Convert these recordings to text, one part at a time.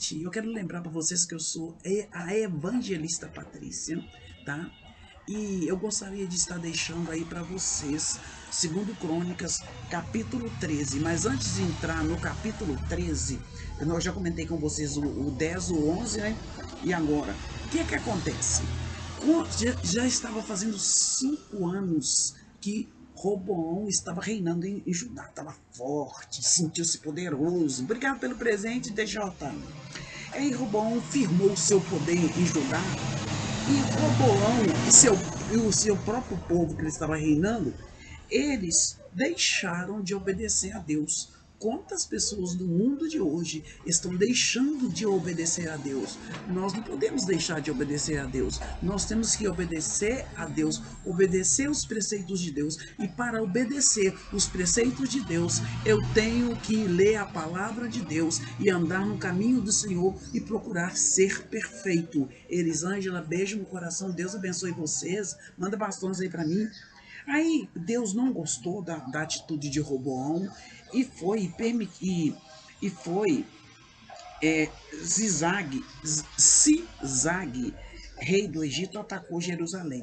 Gente, eu quero lembrar para vocês que eu sou a evangelista Patrícia, tá? E eu gostaria de estar deixando aí para vocês, segundo Crônicas, capítulo 13. Mas antes de entrar no capítulo 13, eu já comentei com vocês o 10, o 11, né? E agora, o que é que acontece? Já estava fazendo 5 anos que Roboão estava reinando em Judá, estava forte, sentiu-se poderoso. Obrigado pelo presente, DJ. Aí Roboão firmou seu poder em Judá, e Roboão e o seu próprio povo que ele estava reinando, eles deixaram de obedecer a Deus. Quantas pessoas do mundo de hoje estão deixando de obedecer a Deus? Nós não podemos deixar de obedecer a Deus. Nós temos que obedecer a Deus, obedecer os preceitos de Deus. E para obedecer os preceitos de Deus, eu tenho que ler a palavra de Deus e andar no caminho do Senhor e procurar ser perfeito. Elisângela, beijo no coração. Deus abençoe vocês. Manda bastões aí para mim. Aí Deus não gostou da atitude de Roboão e foi Zizag, rei do Egito, atacou Jerusalém.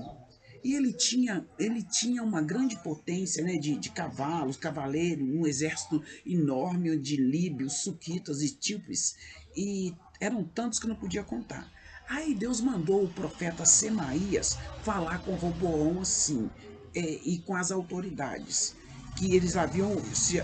E ele tinha uma grande potência, né, de cavalos, cavaleiros, um exército enorme de líbios, suquitas, etíopes, e eram tantos que não podia contar. Aí Deus mandou o profeta Semaías falar com Roboão assim, e com as autoridades, que eles haviam se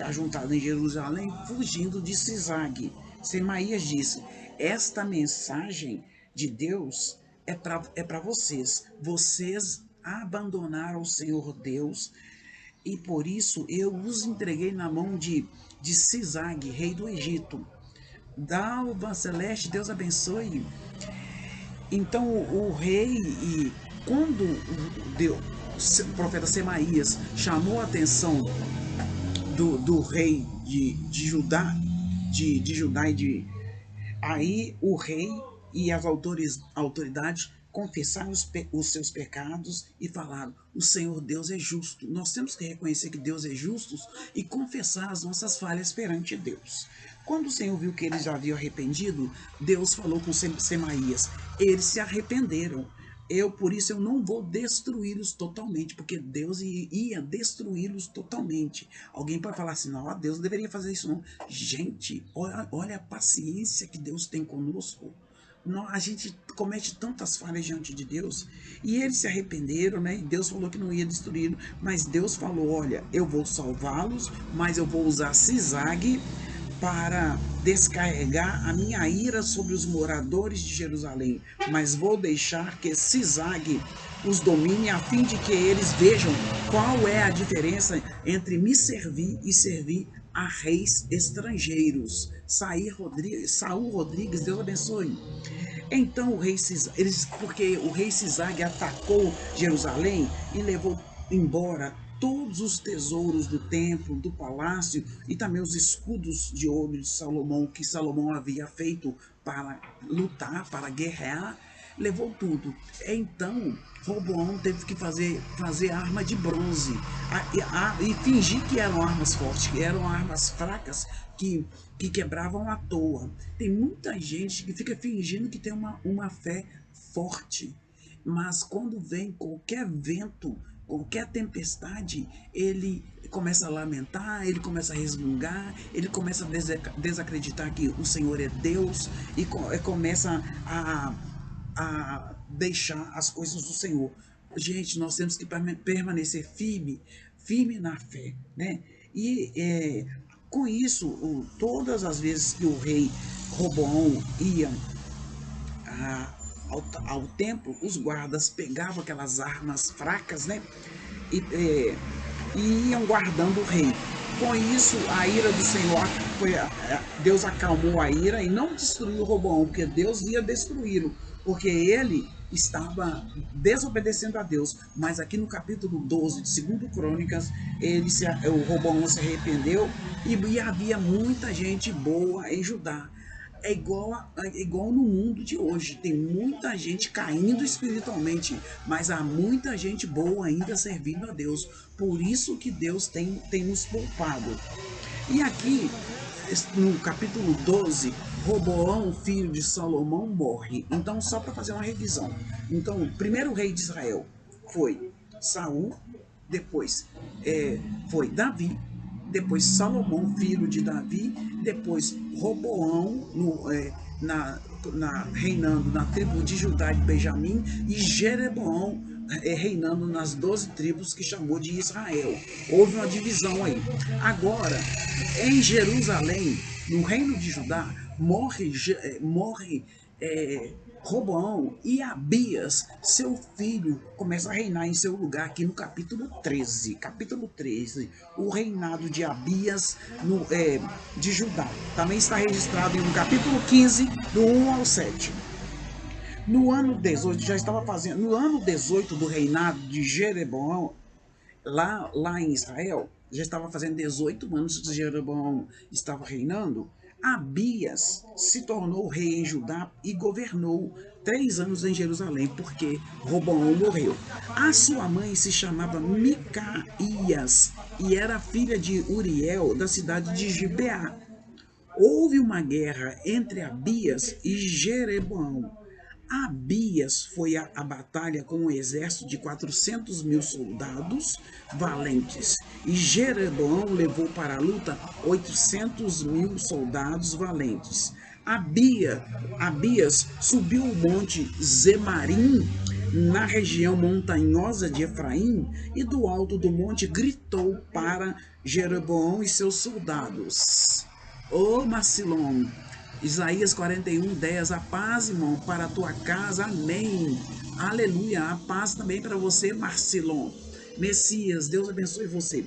ajuntado em Jerusalém fugindo de Zizag. Semaías disse: esta mensagem de Deus é para vocês. Vocês abandonaram o Senhor Deus e por isso eu os entreguei na mão de Zizag, rei do Egito. Dalva Celeste, Deus abençoe. Então o rei, e quando o profeta Semaías chamou a atenção do rei de Judá, aí o rei e as autoridades confessaram os seus pecados e falaram: o Senhor Deus é justo. Nós temos que reconhecer que Deus é justo e confessar as nossas falhas perante Deus. Quando o Senhor viu que eles já haviam arrependido, Deus falou com Semaías: eles se arrependeram. Por isso eu não vou destruí-los totalmente, porque Deus ia destruí-los totalmente. Alguém pode falar assim: não, Deus não deveria fazer isso não. Gente, olha a paciência que Deus tem conosco. A gente comete tantas falhas diante de Deus, e eles se arrependeram, né? E Deus falou que não ia destruí-los, mas Deus falou: olha, eu vou salvá-los, mas eu vou usar Zizag para descarregar a minha ira sobre os moradores de Jerusalém, mas vou deixar que Zizag os domine, a fim de que eles vejam qual é a diferença entre me servir e servir a reis estrangeiros. Saul Rodrigues, Deus abençoe. Então o rei Zizag, porque o rei Zizag atacou Jerusalém e levou embora todos os tesouros do templo, do palácio, e também os escudos de ouro de Salomão, que Salomão havia feito para lutar, para guerrear, levou tudo. Então Roboão teve que fazer arma de bronze e fingir que eram armas fortes, que eram armas fracas, que quebravam à toa. Tem muita gente que fica fingindo que tem uma fé forte, mas quando vem qualquer vento, qualquer tempestade, ele começa a lamentar, ele começa a resmungar, ele começa a desacreditar que o Senhor é Deus e começa a deixar as coisas do Senhor. Gente, nós temos que permanecer firme na fé, né? E com isso, todas as vezes que o rei Roboão ia ao templo, os guardas pegavam aquelas armas fracas, né? E iam guardando o rei. Com isso, a ira do Senhor Deus acalmou a ira e não destruiu Roboão, porque Deus ia destruí-lo, porque ele estava desobedecendo a Deus. Mas aqui no capítulo 12 de 2 Crônicas, o Roboão se arrependeu e havia muita gente boa em Judá. É igual no mundo de hoje. Tem muita gente caindo espiritualmente, mas há muita gente boa ainda servindo a Deus. Por isso que Deus tem nos poupado. E aqui no capítulo 12, Roboão, filho de Salomão, morre. Então, só para fazer uma revisão. Então, o primeiro rei de Israel foi Saul, depois foi Davi, depois Salomão, filho de Davi, depois Roboão, reinando na tribo de Judá e Benjamim, e Jeroboão reinando nas 12 tribos que chamou de Israel. Houve uma divisão aí. Agora, em Jerusalém, no reino de Judá, morre Roboão, e Abias, seu filho, começa a reinar em seu lugar aqui no capítulo 13. Capítulo 13, o reinado de Abias de Judá. Também está registrado no capítulo 15, do 1 ao 7. No ano 18, no ano 18 do reinado de Jeroboão, lá em Israel, já estava fazendo 18 anos que Jeroboão estava reinando. Abias se tornou rei em Judá e governou 3 anos em Jerusalém, porque Roboão morreu. A sua mãe se chamava Micaías e era filha de Uriel, da cidade de Gibeá. Houve uma guerra entre Abias e Jeroboão. Abias foi à batalha com um exército de 400 mil soldados valentes, e Jeroboão levou para a luta 800 mil soldados valentes. Abias subiu o monte Zemarim, na região montanhosa de Efraim, e do alto do monte gritou para Jeroboão e seus soldados: Ô Macilon, Isaías 41:10, a paz, irmão, para a tua casa, amém. Aleluia, a paz também para você, Marcilon. Messias, Deus abençoe você.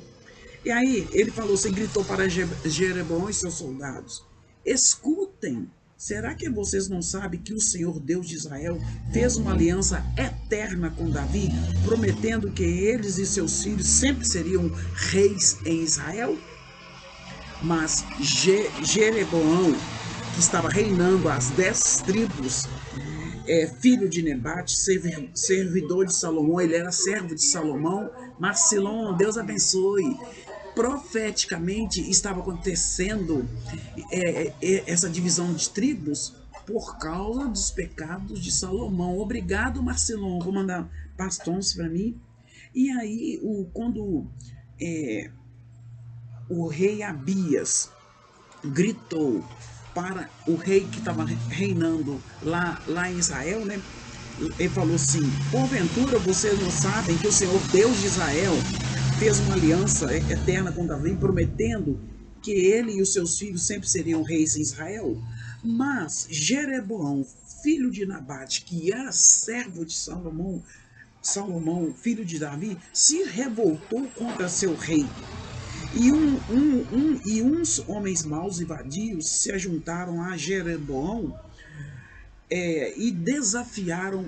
E aí, ele falou assim, gritou para Jeroboão e seus soldados: escutem, será que vocês não sabem que o Senhor Deus de Israel fez uma aliança eterna com Davi, prometendo que eles e seus filhos sempre seriam reis em Israel? Mas Jeroboão, que estava reinando as 10 tribos, filho de Nebate, servidor de Salomão, ele era servo de Salomão. Marcilon, Deus abençoe. Profeticamente estava acontecendo essa divisão de tribos por causa dos pecados de Salomão. Obrigado, Marcilon, vou mandar bastões para mim. E aí, quando o rei Abias gritou para o rei que estava reinando lá em Israel, né? Ele falou assim: porventura vocês não sabem que o Senhor Deus de Israel fez uma aliança eterna com Davi, prometendo que ele e os seus filhos sempre seriam reis em Israel? Mas Jeroboão, filho de Nabate, que era servo de Salomão, filho de Davi, se revoltou contra seu rei. E uns homens maus e vadios se ajuntaram a Jeroboão e desafiaram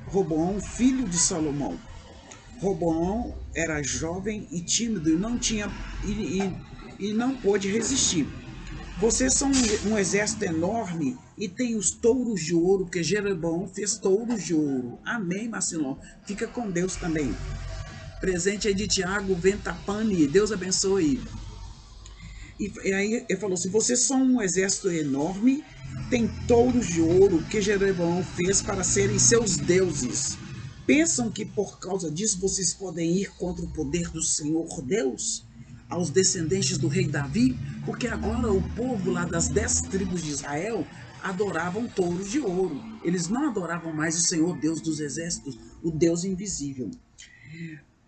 Roboão, filho de Salomão. Roboão era jovem e tímido e não pôde resistir. Vocês são um exército enorme e tem os touros de ouro, porque Jeroboão fez touros de ouro. Amém, Marcilon? Fica com Deus também. Presente aí de Tiago Ventapani, Deus abençoe. E aí ele falou assim: vocês são um exército enorme, tem touros de ouro que Jeroboão fez para serem seus deuses. Pensam que por causa disso vocês podem ir contra o poder do Senhor Deus, aos descendentes do rei Davi? Porque agora o povo lá das 10 tribos de Israel adoravam touros de ouro. Eles não adoravam mais o Senhor Deus dos exércitos, o Deus invisível.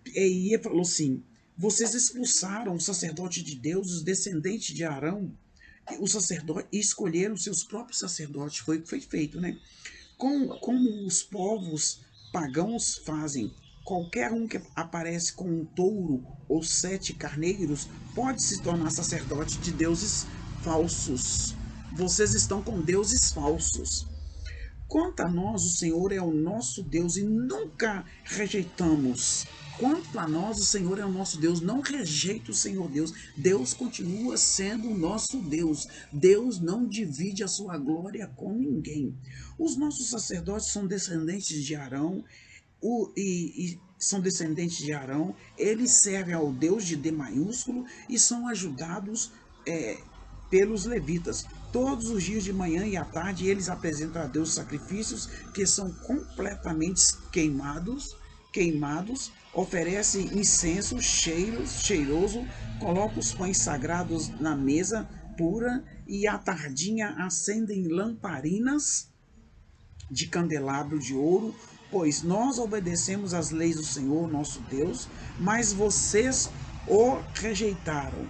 E ele falou assim: vocês expulsaram o sacerdote de Deus, os descendentes de Arão, o sacerdote, e escolheram seus próprios sacerdotes. Foi o que foi feito, né? Como os povos pagãos fazem. Qualquer um que aparece com um touro ou 7 carneiros pode se tornar sacerdote de deuses falsos. Vocês estão com deuses falsos. Quanto a nós, o Senhor é o nosso Deus e nunca rejeitamos. Quanto a nós, o Senhor é o nosso Deus, não rejeita o Senhor Deus. Deus continua sendo o nosso Deus. Deus não divide a sua glória com ninguém. Os nossos sacerdotes são descendentes de Arão, eles servem ao Deus de D maiúsculo e são ajudados pelos levitas. Todos os dias de manhã e à tarde eles apresentam a Deus sacrifícios que são completamente queimados, oferece incenso cheiroso, coloca os pães sagrados na mesa pura e à tardinha acendem lamparinas de candelabro de ouro, pois nós obedecemos às leis do Senhor nosso Deus, mas vocês o rejeitaram.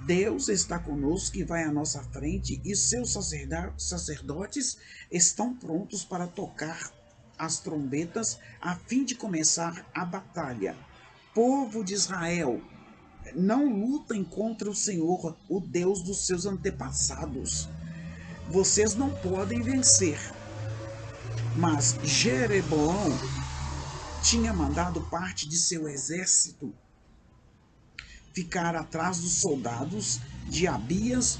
Deus está conosco e vai à nossa frente, e seus sacerdotes estão prontos para tocar as trombetas a fim de começar a batalha. Povo de Israel, não lutem contra o Senhor, o Deus dos seus antepassados. Vocês não podem vencer. Mas Jeroboão tinha mandado parte de seu exército ficar atrás dos soldados de Abias,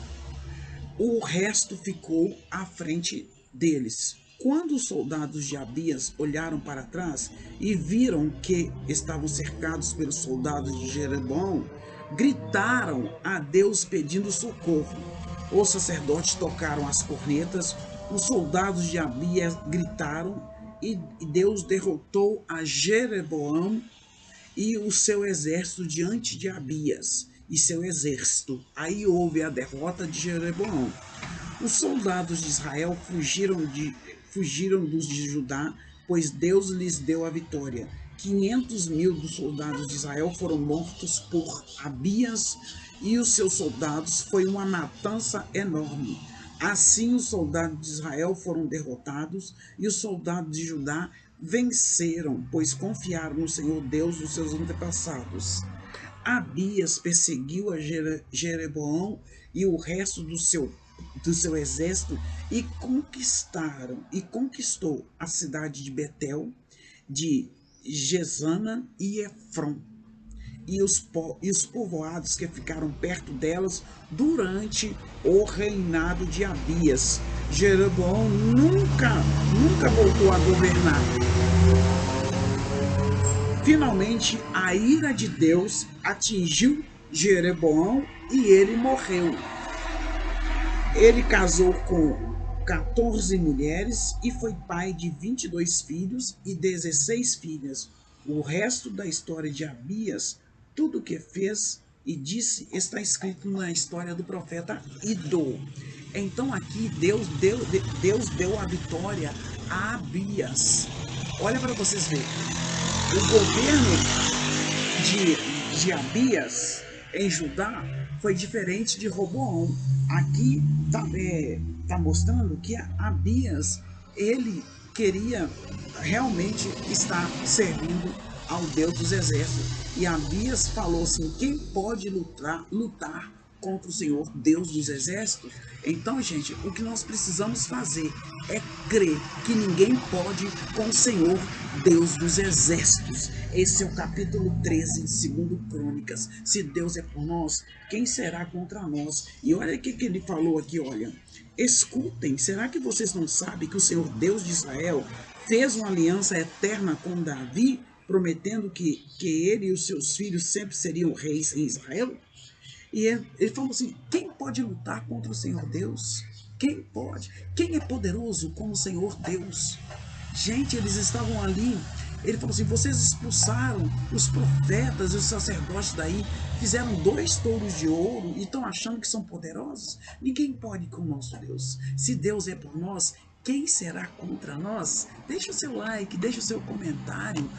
o resto ficou à frente deles. Quando os soldados de Abias olharam para trás e viram que estavam cercados pelos soldados de Jeroboão, gritaram a Deus pedindo socorro. Os sacerdotes tocaram as cornetas, os soldados de Abias gritaram e Deus derrotou a Jeroboão e o seu exército diante de Abias e seu exército. Aí houve a derrota de Jeroboão. Os soldados de Israel fugiram dos de Judá, pois Deus lhes deu a vitória. 500.000 dos soldados de Israel foram mortos por Abias e os seus soldados. Foi uma matança enorme. Assim os soldados de Israel foram derrotados e os soldados de Judá venceram, pois confiaram no Senhor Deus dos seus antepassados. Abias perseguiu a Jeroboão e o resto do seu exército e conquistou a cidade de Betel, de Gesana e Efron e os povoados que ficaram perto delas durante o reinado de Abias. Jeroboão nunca voltou a governar. Finalmente, a ira de Deus atingiu Jeroboão e ele morreu. Ele casou com 14 mulheres e foi pai de 22 filhos e 16 filhas. O resto da história de Abias, tudo o que fez e disse, está escrito na história do profeta Iddo. Então aqui Deus deu a vitória a Abias. Olha para vocês verem. O governo de Abias em Judá foi diferente de Roboão. Aqui está mostrando que Abias, ele queria realmente estar servindo ao Deus dos exércitos. E Abias falou assim: quem pode lutar contra o Senhor Deus dos exércitos? Então, gente, o que nós precisamos fazer é crer que ninguém pode com o Senhor Deus dos exércitos. Esse é o capítulo 13 de 2 Crônicas. Se Deus é por nós, quem será contra nós? E olha o que ele falou aqui, olha. Escutem, será que vocês não sabem que o Senhor Deus de Israel fez uma aliança eterna com Davi, prometendo que ele e os seus filhos sempre seriam reis em Israel? E ele falou assim: quem pode lutar contra o Senhor Deus? Quem pode? Quem é poderoso como o Senhor Deus? Gente, eles estavam ali. Ele falou assim: vocês expulsaram os profetas e os sacerdotes daí, fizeram 2 touros de ouro e estão achando que são poderosos? Ninguém pode com o nosso Deus. Se Deus é por nós, quem será contra nós? Deixa o seu like, deixa o seu comentário.